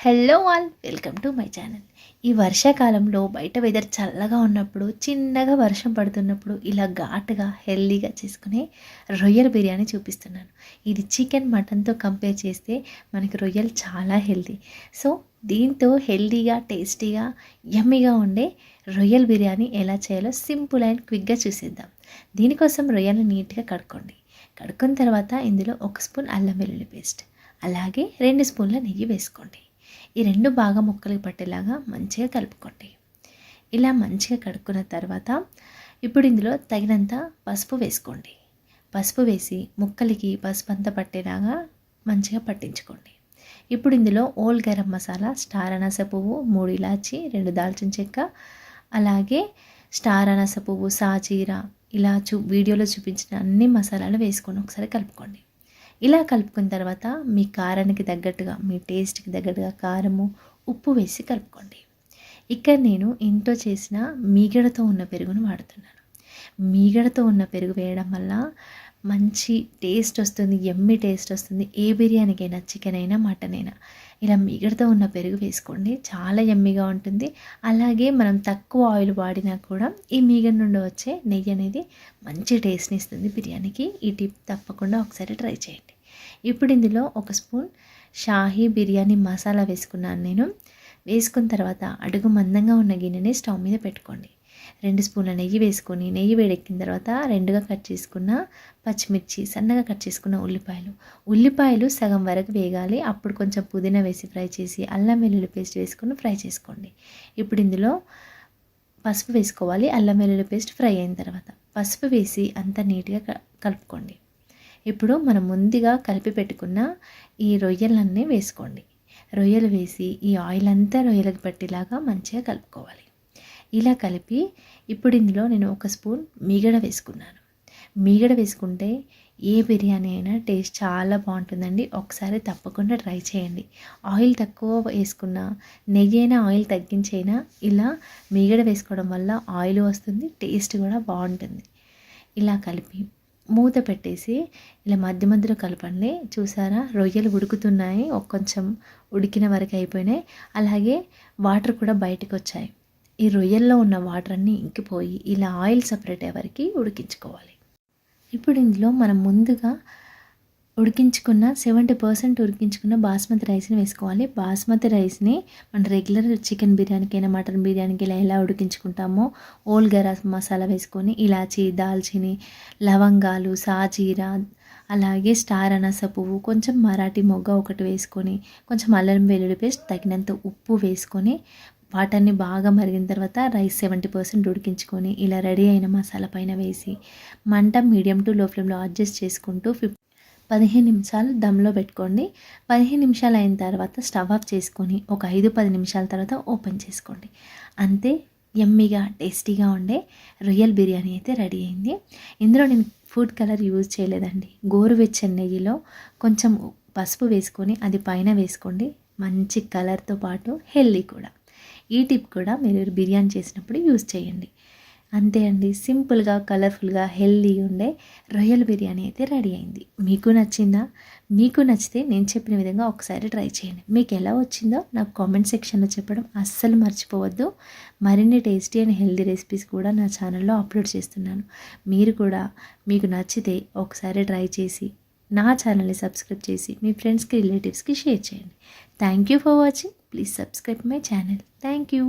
Hello all, welcome to my channel. ఈ వర్షాకాలంలో బయట వెదర్ చల్లగా ఉన్నప్పుడు, చిన్నగా వర్షం పడుతున్నప్పుడు ఇలా ఘాటుగా హెల్దీగా చేసుకునే రొయ్యల బిర్యానీ చూపిస్తున్నాను. ఇది చికెన్ మటన్తో కంపేర్ చేస్తే మనకి రొయ్యలు చాలా హెల్దీ. సో దీంతో హెల్దీగా టేస్టీగా యమ్మీగా ఉండే రొయ్యల బిర్యానీ ఎలా చేయాలో సింపుల్ అండ్ క్విక్గా చూసేద్దాం. దీనికోసం రొయ్యలు నీట్గా కడుక్కున్న తర్వాత ఇందులో 1 స్పూన్ అల్లం వెల్లుల్లి పేస్ట్, అలాగే 2 స్పూన్ల నెయ్యి వేసుకోండి. ఈ 2 బాగా ముక్కలకు పట్టేలాగా మంచిగా కలుపుకోండి. ఇలా మంచిగా కడుక్కున్న తర్వాత ఇప్పుడు ఇందులో తగినంత పసుపు వేసుకోండి. పసుపు వేసి ముక్కలకి పసుపు అంతా పట్టేలాగా మంచిగా పట్టించుకోండి. ఇప్పుడు ఇందులో ఓల్ గరం మసాలా, స్టార్ అనాస పువ్వు, 3 ఇలాచి, 2 దాల్చిన చెక్క, అలాగే స్టార్ అనాస పువ్వు, సాజీరా ఇలా వీడియోలో చూపించిన అన్ని మసాలాలు వేసుకొని ఒకసారి కలుపుకోండి. ఇలా కలుపుకున్న తర్వాత మీ కారానికి తగ్గట్టుగా, మీ టేస్ట్కి తగ్గట్టుగా కారము, ఉప్పు వేసి కలుపుకోండి. ఇక్కడ నేను ఇంట్లో చేసిన మీగడతో ఉన్న పెరుగును వాడుతున్నాను. మీగడతో ఉన్న పెరుగు వేయడం వల్ల మంచి టేస్ట్ వస్తుంది, యమ్మీ టేస్ట్ వస్తుంది. ఏ బిర్యానీకైనా, చికెన్ అయినా మటన్ అయినా ఇలా మీగడతో ఉన్న పెరుగు వేసుకోండి, చాలా యమ్మీగా ఉంటుంది. అలాగే మనం తక్కువ ఆయిల్ వాడినా కూడా ఈ మీగడ నుండి వచ్చే నెయ్యి అనేది మంచి టేస్ట్ని ఇస్తుంది బిర్యానీకి. ఈ టిప్ తప్పకుండా ఒకసారి ట్రై చేయండి. ఇప్పుడు ఇందులో 1 స్పూన్ షాహీ బిర్యానీ మసాలా వేసుకున్నాను నేను. వేసుకున్న తర్వాత అడుగు మందంగా ఉన్న గిన్నెని స్టవ్ మీద పెట్టుకోండి. 2 స్పూన్ల నెయ్యి వేసుకొని, నెయ్యి వేడెక్కిన తర్వాత 2గా కట్ చేసుకున్న పచ్చిమిర్చి, సన్నగా కట్ చేసుకున్న ఉల్లిపాయలు సగం వరకు వేగాలి. అప్పుడు కొంచెం పుదీనా వేసి ఫ్రై చేసి, అల్లం వెల్లుల్లి పేస్ట్ వేసుకొని ఫ్రై చేసుకోండి. ఇప్పుడు ఇందులో పసుపు వేసుకోవాలి. అల్లం వెల్లుల్లి పేస్ట్ ఫ్రై అయిన తర్వాత పసుపు వేసి అంతా నీట్గా కలుపుకోండి. ఇప్పుడు మనం ముందుగా కలిపి పెట్టుకున్న ఈ రొయ్యలన్నీ వేసుకోండి. రొయ్యలు వేసి ఈ ఆయిల్ అంతా రొయ్యలకు పట్టేలాగా మంచిగా కలుపుకోవాలి. ఇలా కలిపి ఇప్పుడు ఇందులో నేను 1 స్పూన్ మీగడ వేసుకున్నాను. మీగడ వేసుకుంటే ఏ బిర్యానీ అయినా టేస్ట్ చాలా బాగుంటుందండి. ఒకసారి తప్పకుండా ట్రై చేయండి. ఆయిల్ తక్కువ వేసుకున్నా, నెయ్యి అయినా ఆయిల్ తగ్గించైనా ఇలా మీగడ వేసుకోవడం వల్ల ఆయిల్ వస్తుంది, టేస్ట్ కూడా బాగుంటుంది. ఇలా కలిపి మూత పెట్టేసి ఇలా మధ్య మధ్యలో కలపండి. చూసారా, రొయ్యలు ఉడుకుతున్నాయి, కొంచెం ఉడికిన వరకు అయిపోయినాయి. అలాగే వాటర్ కూడా బయటకు వచ్చాయి. ఈ రొయ్యల్లో ఉన్న వాటర్ అన్నీ ఇంకిపోయి ఇలా ఆయిల్ సపరేట్ అయ్యే వరకు ఉడికించుకోవాలి. ఇప్పుడు ఇందులో మనం ముందుగా ఉడికించుకున్న 70% ఉడికించుకున్న బాస్మతి రైస్ని వేసుకోవాలి. బాస్మతి రైస్ని మన రెగ్యులర్ చికెన్ బిర్యానీకైనా, మటన్ బిర్యానీకి ఎలా ఉడికించుకుంటామో ఓల్ గరం మసాలా వేసుకొని, ఇలాచి, దాల్చిని, లవంగాలు, సాజీరా, అలాగే స్టార్ అనాస పువ్వు, కొంచెం మరాఠీ మొగ్గ ఒకటి వేసుకొని, కొంచెం అల్లం వెల్లుల్లి పేస్ట్, తగినంత ఉప్పు వేసుకొని వాటర్ని బాగా మరిగిన తర్వాత రైస్ 70% ఉడికించుకొని ఇలా రెడీ అయిన మసాలా పైన వేసి మంట మీడియం టు లో ఫ్లేమ్లో అడ్జస్ట్ చేసుకుంటూ 15 నిమిషాలు దమ్లో పెట్టుకోండి. 15 నిమిషాలు అయిన తర్వాత స్టవ్ ఆఫ్ చేసుకొని ఒక 5-10 నిమిషాల తర్వాత ఓపెన్ చేసుకోండి. అంతే, యమ్మీగా టేస్టీగా ఉండే రొయ్యల్ బిర్యానీ అయితే రెడీ అయింది. ఇందులో నేను ఫుడ్ కలర్ యూజ్ చేయలేదండి. గోరువెచ్చని నెయ్యిలో కొంచెం పసుపు వేసుకొని అది పైన వేసుకోండి. మంచి కలర్తో పాటు హెల్దీ కూడా. ఈ టిప్ కూడా మీరు బిర్యానీ చేసినప్పుడు యూజ్ చేయండి. అంతే అండి, సింపుల్గా, కలర్ఫుల్గా, హెల్దీగా ఉండే రొయ్యల బిర్యానీ అయితే రెడీ అయింది. మీకు నచ్చిందా? మీకు నచ్చితే నేను చెప్పిన విధంగా ఒకసారి ట్రై చేయండి. మీకు ఎలా వచ్చిందో నాకు కామెంట్ సెక్షన్లో చెప్పడం అస్సలు మర్చిపోవద్దు. మరిన్ని టేస్టీ అండ్ హెల్దీ రెసిపీస్ కూడా నా ఛానల్లో అప్లోడ్ చేస్తున్నాను. మీరు కూడా మీకు నచ్చితే ఒకసారి ట్రై చేసి నా ఛానల్ని సబ్స్క్రైబ్ చేసి మీ ఫ్రెండ్స్కి, రిలేటివ్స్కి షేర్ చేయండి. Thank you for watching. Please subscribe my channel. Thank you.